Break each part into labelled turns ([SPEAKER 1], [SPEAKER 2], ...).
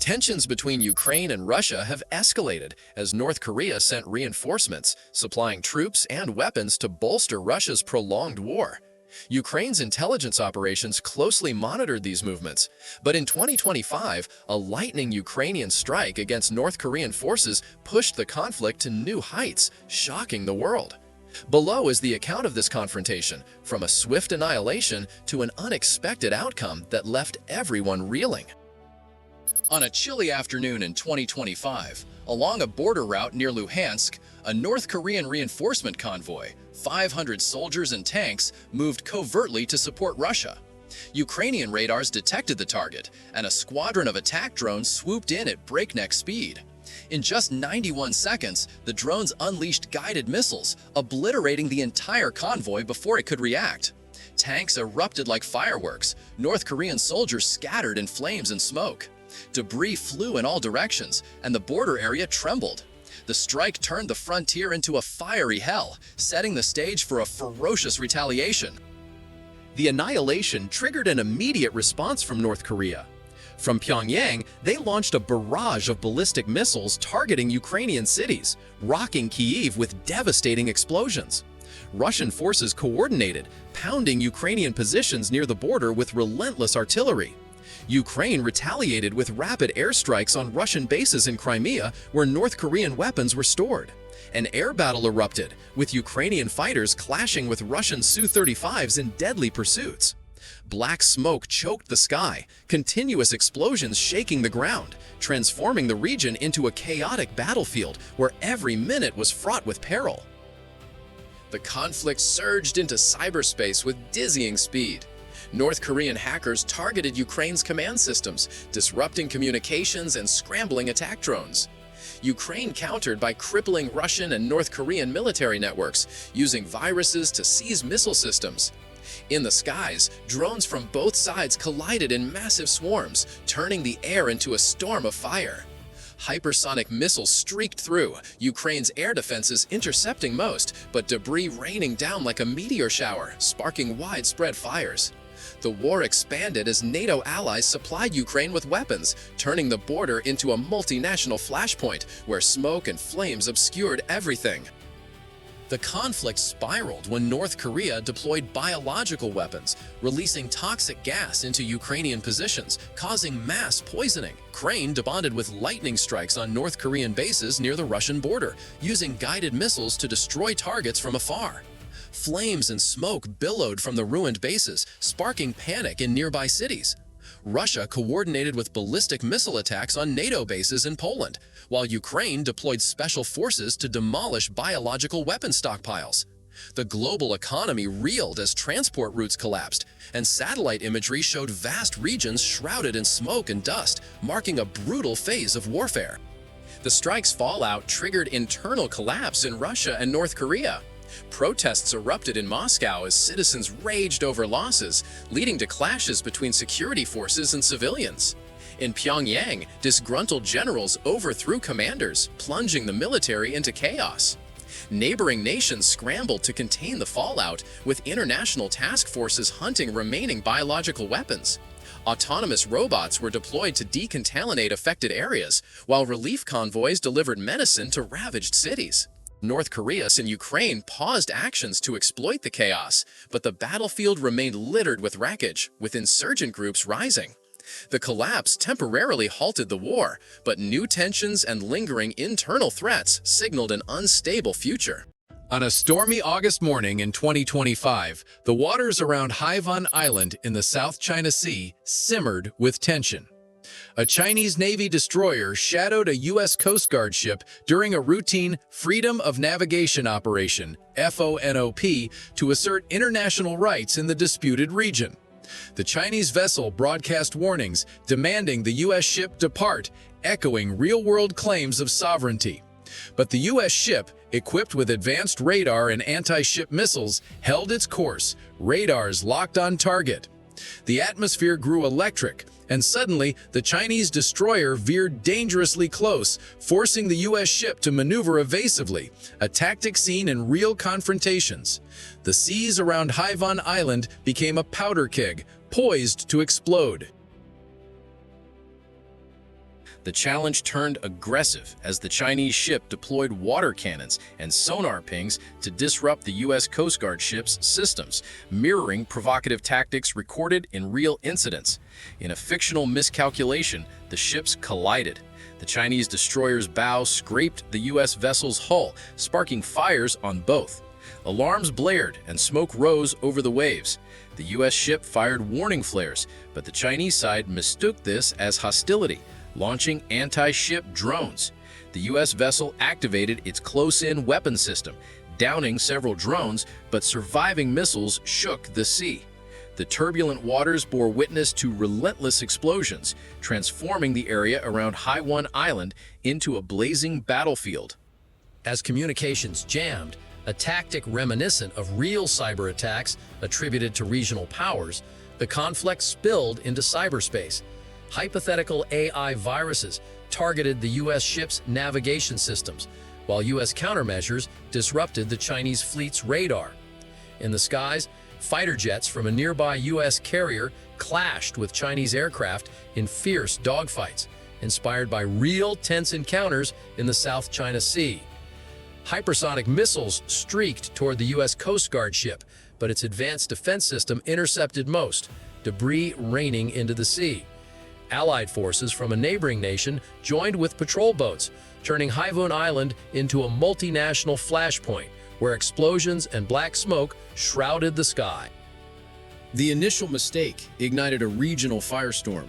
[SPEAKER 1] Tensions between Ukraine and Russia have escalated as North Korea sent reinforcements, supplying troops and weapons to bolster Russia's prolonged war. Ukraine's intelligence operations closely monitored these movements, but in 2025, a lightning Ukrainian strike against North Korean forces pushed the conflict to new heights, shocking the world. Below is the account of this confrontation, from a swift annihilation to an unexpected outcome that left everyone reeling. On a chilly afternoon in 2025, along a border route near Luhansk, a North Korean reinforcement convoy, 500 soldiers and tanks, moved covertly to support Russia. Ukrainian radars detected the target, and a squadron of attack drones swooped in at breakneck speed. In just 91 seconds, the drones unleashed guided missiles, obliterating the entire convoy before it could react. Tanks erupted like fireworks, North Korean soldiers scattered in flames and smoke. Debris flew in all directions, and the border area trembled. The strike turned the frontier into a fiery hell, setting the stage for a ferocious retaliation. The annihilation triggered an immediate response from North Korea. From Pyongyang, they launched a barrage of ballistic missiles targeting Ukrainian cities, rocking Kyiv with devastating explosions. Russian forces coordinated, pounding Ukrainian positions near the border with relentless artillery. Ukraine retaliated with rapid airstrikes on Russian bases in Crimea, where North Korean weapons were stored. An air battle erupted, with Ukrainian fighters clashing with Russian Su-35s in deadly pursuits. Black smoke choked the sky, continuous explosions shaking the ground, transforming the region into a chaotic battlefield where every minute was fraught with peril. The conflict surged into cyberspace with dizzying speed. North Korean hackers targeted Ukraine's command systems, disrupting communications and scrambling attack drones. Ukraine countered by crippling Russian and North Korean military networks, using viruses to seize missile systems. In the skies, drones from both sides collided in massive swarms, turning the air into a storm of fire. Hypersonic missiles streaked through, Ukraine's air defenses intercepting most, but debris raining down like a meteor shower, sparking widespread fires. The war expanded as NATO allies supplied Ukraine with weapons, turning the border into a multinational flashpoint where smoke and flames obscured everything. The conflict spiraled when North Korea deployed biological weapons, releasing toxic gas into Ukrainian positions, causing mass poisoning. Ukraine responded with lightning strikes on North Korean bases near the Russian border, using guided missiles to destroy targets from afar. Flames and smoke billowed from the ruined bases, sparking panic in nearby cities. Russia coordinated with ballistic missile attacks on NATO bases in Poland, while Ukraine deployed special forces to demolish biological weapon stockpiles. The global economy reeled as transport routes collapsed, and satellite imagery showed vast regions shrouded in smoke and dust, marking a brutal phase of warfare. The strike's fallout triggered internal collapse in Russia and North Korea. Protests erupted in Moscow as citizens raged over losses, leading to clashes between security forces and civilians. In Pyongyang, disgruntled generals overthrew commanders, plunging the military into chaos. Neighboring nations scrambled to contain the fallout, with international task forces hunting remaining biological weapons. Autonomous robots were deployed to decontaminate affected areas, while relief convoys delivered medicine to ravaged cities. North Korea and Ukraine paused actions to exploit the chaos, but the battlefield remained littered with wreckage, with insurgent groups rising. The collapse temporarily halted the war, but new tensions and lingering internal threats signaled an unstable future. On a stormy August morning in 2025, the waters around Haivan Island in the South China Sea simmered with tension. A Chinese Navy destroyer shadowed a U.S. Coast Guard ship during a routine Freedom of Navigation Operation, FONOP, to assert international rights in the disputed region. The Chinese vessel broadcast warnings demanding the U.S. ship depart, echoing real-world claims of sovereignty. But the U.S. ship, equipped with advanced radar and anti-ship missiles, held its course, radars locked on target. The atmosphere grew electric, and suddenly the Chinese destroyer veered dangerously close, forcing the U.S. ship to maneuver evasively, a tactic seen in real confrontations. The seas around Haivan Island became a powder keg, poised to explode. The challenge turned aggressive as the Chinese ship deployed water cannons and sonar pings to disrupt the U.S. Coast Guard ship's systems, mirroring provocative tactics recorded in real incidents. In a fictional miscalculation, the ships collided. The Chinese destroyer's bow scraped the U.S. vessel's hull, sparking fires on both. Alarms blared and smoke rose over the waves. The U.S. ship fired warning flares, but the Chinese side mistook this as hostility, launching anti-ship drones. The U.S. vessel activated its close-in weapon system, downing several drones, but surviving missiles shook the sea. The turbulent waters bore witness to relentless explosions, transforming the area around Haiwan Island into a blazing battlefield.
[SPEAKER 2] As communications jammed, a tactic reminiscent of real cyber attacks attributed to regional powers, the conflict spilled into cyberspace. Hypothetical AI viruses targeted the U.S. ship's navigation systems, while U.S. countermeasures disrupted the Chinese fleet's radar. In the skies, fighter jets from a nearby U.S. carrier clashed with Chinese aircraft in fierce dogfights, inspired by real tense encounters in the South China Sea. Hypersonic missiles streaked toward the U.S. Coast Guard ship, but its advanced defense system intercepted most, debris raining into the sea. Allied forces from a neighboring nation joined with patrol boats, turning Haiwan Island into a multinational flashpoint, where explosions and black smoke shrouded the sky.
[SPEAKER 1] The initial mistake ignited a regional firestorm.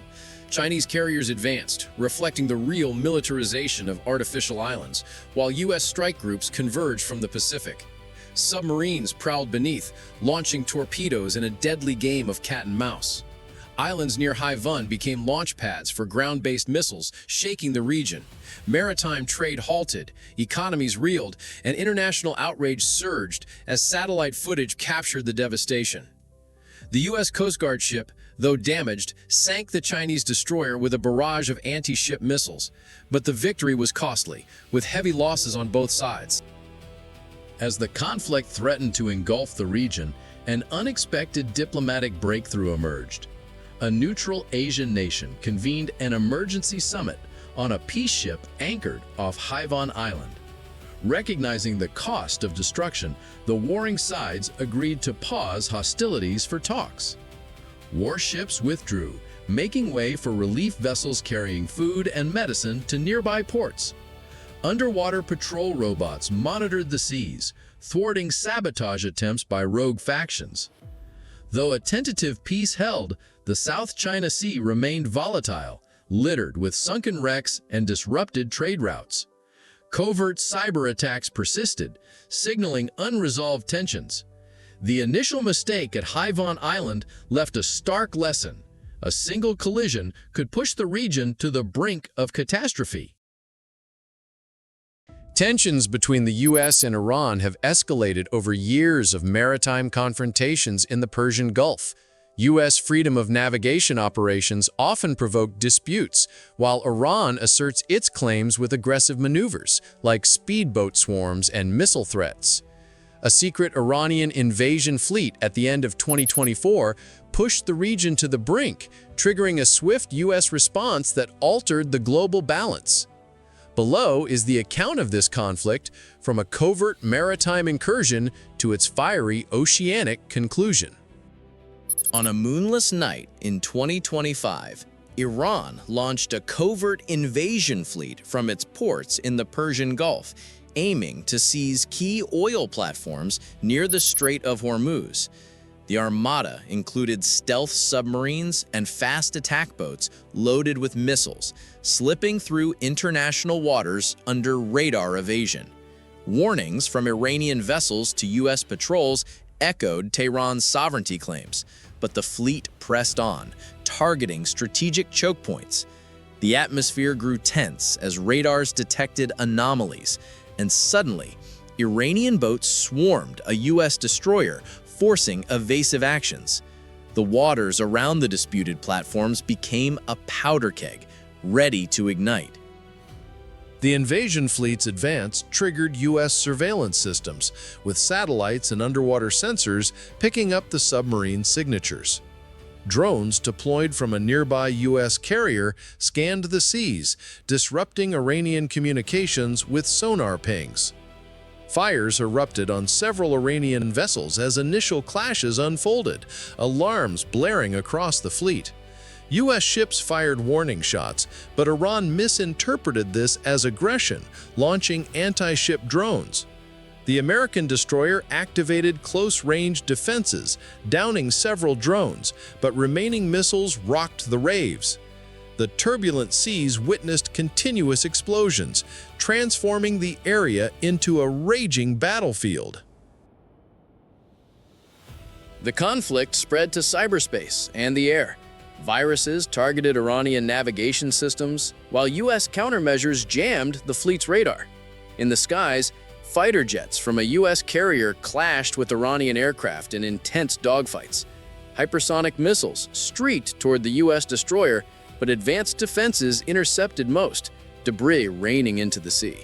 [SPEAKER 1] Chinese carriers advanced, reflecting the real militarization of artificial islands, while U.S. strike groups converged from the Pacific. Submarines prowled beneath, launching torpedoes in a deadly game of cat and mouse. Islands near Haiwan became launch pads for ground-based missiles, shaking the region. Maritime trade halted, economies reeled, and international outrage surged as satellite footage captured the devastation. The U.S. Coast Guard ship, though damaged, sank the Chinese destroyer with a barrage of anti-ship missiles. But the victory was costly, with heavy losses on both sides. As the conflict threatened to engulf the region, an unexpected diplomatic breakthrough emerged. A neutral Asian nation convened an emergency summit on a peace ship anchored off Haiwan Island. Recognizing the cost of destruction, the warring sides agreed to pause hostilities for talks. Warships withdrew, making way for relief vessels carrying food and medicine to nearby ports. Underwater patrol robots monitored the seas, thwarting sabotage attempts by rogue factions. Though a tentative peace held, the South China Sea remained volatile, littered with sunken wrecks and disrupted trade routes. Covert cyber attacks persisted, signaling unresolved tensions. The initial mistake at Haiwan Island left a stark lesson. A single collision could push the region to the brink of catastrophe. Tensions between the U.S. and Iran have escalated over years of maritime confrontations in the Persian Gulf. U.S. freedom of navigation operations often provoke disputes, while Iran asserts its claims with aggressive maneuvers, like speedboat swarms and missile threats. A secret Iranian invasion fleet at the end of 2024 pushed the region to the brink, triggering a swift U.S. response that altered the global balance. Below is the account of this conflict, from a covert maritime incursion to its fiery oceanic conclusion.
[SPEAKER 3] On a moonless night in 2025, Iran launched a covert invasion fleet from its ports in the Persian Gulf, aiming to seize key oil platforms near the Strait of Hormuz. The armada included stealth submarines and fast attack boats loaded with missiles, slipping through international waters under radar evasion. Warnings from Iranian vessels to U.S. patrols echoed Tehran's sovereignty claims, but the fleet pressed on, targeting strategic choke points. The atmosphere grew tense as radars detected anomalies, and suddenly, Iranian boats swarmed a U.S. destroyer, forcing evasive actions. The waters around the disputed platforms became a powder keg, ready to ignite.
[SPEAKER 1] The invasion fleet's advance triggered U.S. surveillance systems, with satellites and underwater sensors picking up the submarine signatures.
[SPEAKER 4] Drones deployed from a nearby U.S. carrier scanned the seas, disrupting Iranian communications with sonar pings. Fires erupted on several Iranian vessels as initial clashes unfolded, alarms blaring across the fleet. U.S. ships fired warning shots, but Iran misinterpreted this as aggression, launching anti-ship drones. The American destroyer activated close-range defenses, downing several drones, but remaining missiles rocked the waves. The turbulent seas witnessed continuous explosions, transforming the area into a raging battlefield.
[SPEAKER 3] The conflict spread to cyberspace and the air. Viruses targeted Iranian navigation systems, while U.S. countermeasures jammed the fleet's radar. In the skies, fighter jets from a U.S. carrier clashed with Iranian aircraft in intense dogfights. Hypersonic missiles streaked toward the U.S. destroyer, but advanced defenses intercepted most, debris raining into the sea.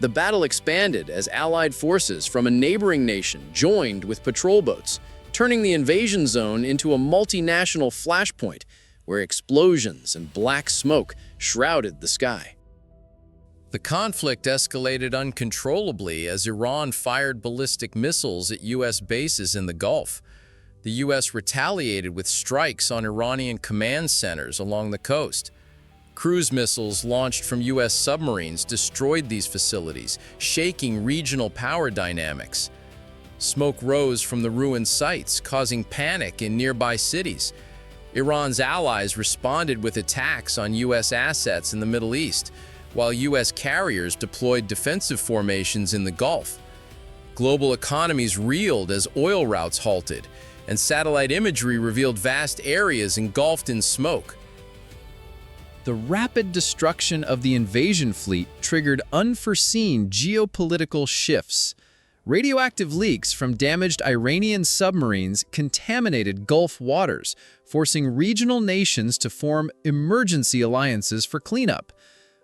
[SPEAKER 3] The battle expanded as Allied forces from a neighboring nation joined with patrol boats, turning the invasion zone into a multinational flashpoint where explosions and black smoke shrouded the sky.
[SPEAKER 2] The conflict escalated uncontrollably as Iran fired ballistic missiles at U.S. bases in the Gulf. The U.S. retaliated with strikes on Iranian command centers along the coast. Cruise missiles launched from U.S. submarines destroyed these facilities, shaking regional power dynamics. Smoke rose from the ruined sites, causing panic in nearby cities. Iran's allies responded with attacks on U.S. assets in the Middle East, while U.S. carriers deployed defensive formations in the Gulf. Global economies reeled as oil routes halted, and satellite imagery revealed vast areas engulfed in smoke.
[SPEAKER 3] The rapid destruction of the invasion fleet triggered unforeseen geopolitical shifts. Radioactive leaks from damaged Iranian submarines contaminated Gulf waters, forcing regional nations to form emergency alliances for cleanup.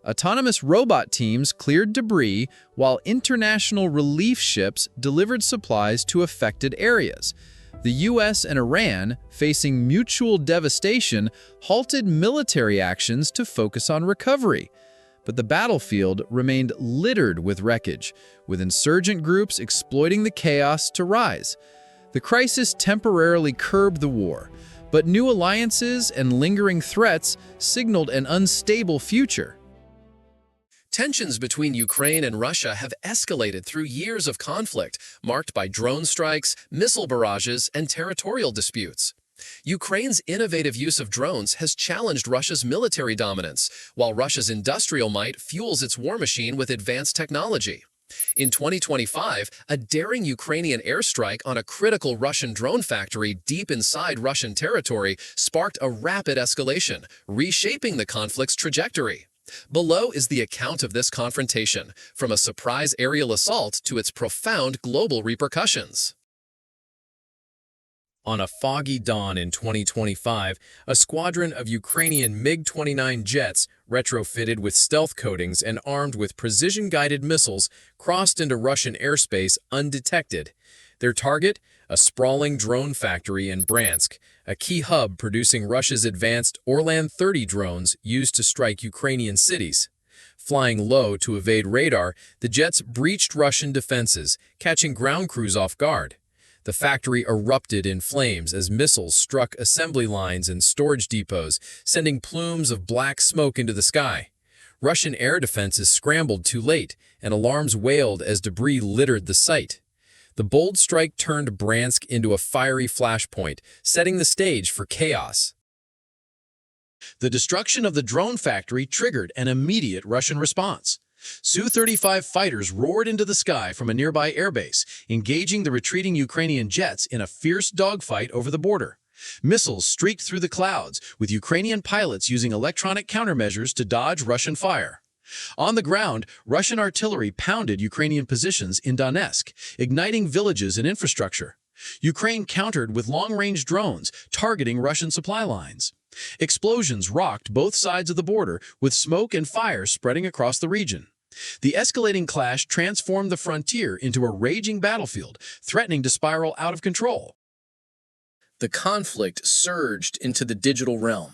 [SPEAKER 3] Autonomous robot teams cleared debris, while international relief ships delivered supplies to affected areas. The U.S. and Iran, facing mutual devastation, halted military actions to focus on recovery. But the battlefield remained littered with wreckage, with insurgent groups exploiting the chaos to rise. The crisis temporarily curbed the war, but new alliances and lingering threats signaled an unstable future.
[SPEAKER 1] Tensions between Ukraine and Russia have escalated through years of conflict, marked by drone strikes, missile barrages, and territorial disputes. Ukraine's innovative use of drones has challenged Russia's military dominance, while Russia's industrial might fuels its war machine with advanced technology. In 2025, a daring Ukrainian airstrike on a critical Russian drone factory deep inside Russian territory sparked a rapid escalation, reshaping the conflict's trajectory. Below is the account of this confrontation, from a surprise aerial assault to its profound global repercussions.
[SPEAKER 2] On a foggy dawn in 2025, a squadron of Ukrainian MiG-29 jets, retrofitted with stealth coatings and armed with precision-guided missiles, crossed into Russian airspace undetected. Their target? A sprawling drone factory in Bryansk, a key hub producing Russia's advanced Orlan-30 drones used to strike Ukrainian cities. Flying low to evade radar, the jets breached Russian defenses, catching ground crews off guard. The factory erupted in flames as missiles struck assembly lines and storage depots, sending plumes of black smoke into the sky. Russian air defenses scrambled too late, and alarms wailed as debris littered the site. The bold strike turned Bryansk into a fiery flashpoint, setting the stage for chaos.
[SPEAKER 4] The destruction of the drone factory triggered an immediate Russian response. Su-35 fighters roared into the sky from a nearby airbase, engaging the retreating Ukrainian jets in a fierce dogfight over the border. Missiles streaked through the clouds, with Ukrainian pilots using electronic countermeasures to dodge Russian fire. On the ground, Russian artillery pounded Ukrainian positions in Donetsk, igniting villages and infrastructure. Ukraine countered with long-range drones, targeting Russian supply lines. Explosions rocked both sides of the border, with smoke and fire spreading across the region. The escalating clash transformed the frontier into a raging battlefield, threatening to spiral out of control.
[SPEAKER 1] The conflict surged into the digital realm.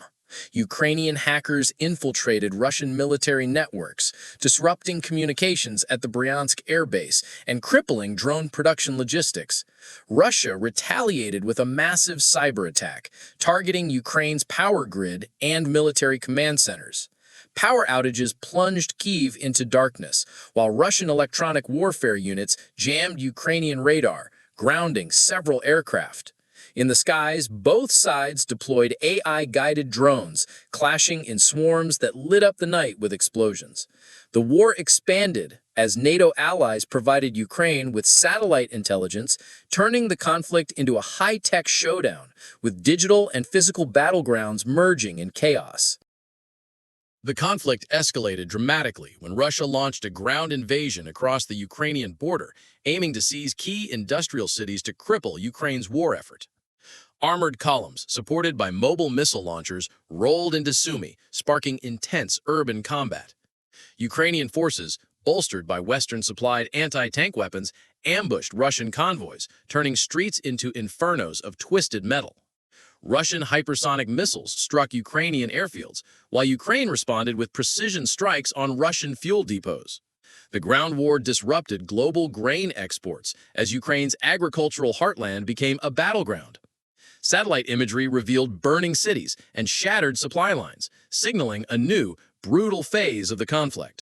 [SPEAKER 1] Ukrainian hackers infiltrated Russian military networks, disrupting communications at the Bryansk air base and crippling drone production logistics. Russia retaliated with a massive cyber attack, targeting Ukraine's power grid and military command centers. Power outages plunged Kyiv into darkness, while Russian electronic warfare units jammed Ukrainian radar, grounding several aircraft. In the skies, both sides deployed AI-guided drones, clashing in swarms that lit up the night with explosions. The war expanded as NATO allies provided Ukraine with satellite intelligence, turning the conflict into a high-tech showdown, with digital and physical battlegrounds merging in chaos.
[SPEAKER 2] The conflict escalated dramatically when Russia launched a ground invasion across the Ukrainian border, aiming to seize key industrial cities to cripple Ukraine's war effort. Armored columns, supported by mobile missile launchers, rolled into Sumy, sparking intense urban combat. Ukrainian forces, bolstered by Western-supplied anti-tank weapons, ambushed Russian convoys, turning streets into infernos of twisted metal. Russian hypersonic missiles struck Ukrainian airfields, while Ukraine responded with precision strikes on Russian fuel depots. The ground war disrupted global grain exports as Ukraine's agricultural heartland became a battleground. Satellite imagery revealed burning cities and shattered supply lines, signaling a new, brutal phase of the conflict.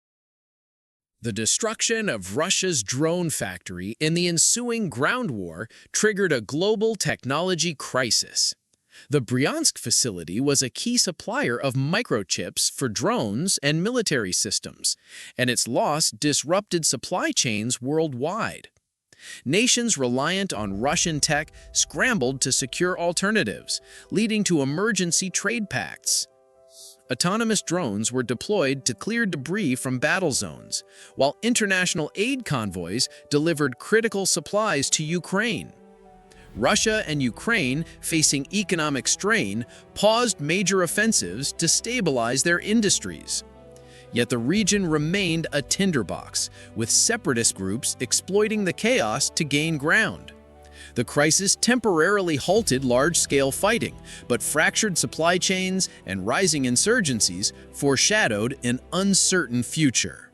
[SPEAKER 3] The destruction of Russia's drone factory and the ensuing ground war triggered a global technology crisis. The Bryansk facility was a key supplier of microchips for drones and military systems, and its loss disrupted supply chains worldwide. Nations reliant on Russian tech scrambled to secure alternatives, leading to emergency trade pacts. Autonomous drones were deployed to clear debris from battle zones, while international aid convoys delivered critical supplies to Ukraine. Russia and Ukraine, facing economic strain, paused major offensives to stabilize their industries. Yet the region remained a tinderbox, with separatist groups exploiting the chaos to gain ground. The crisis temporarily halted large-scale fighting, but fractured supply chains and rising insurgencies foreshadowed an uncertain future.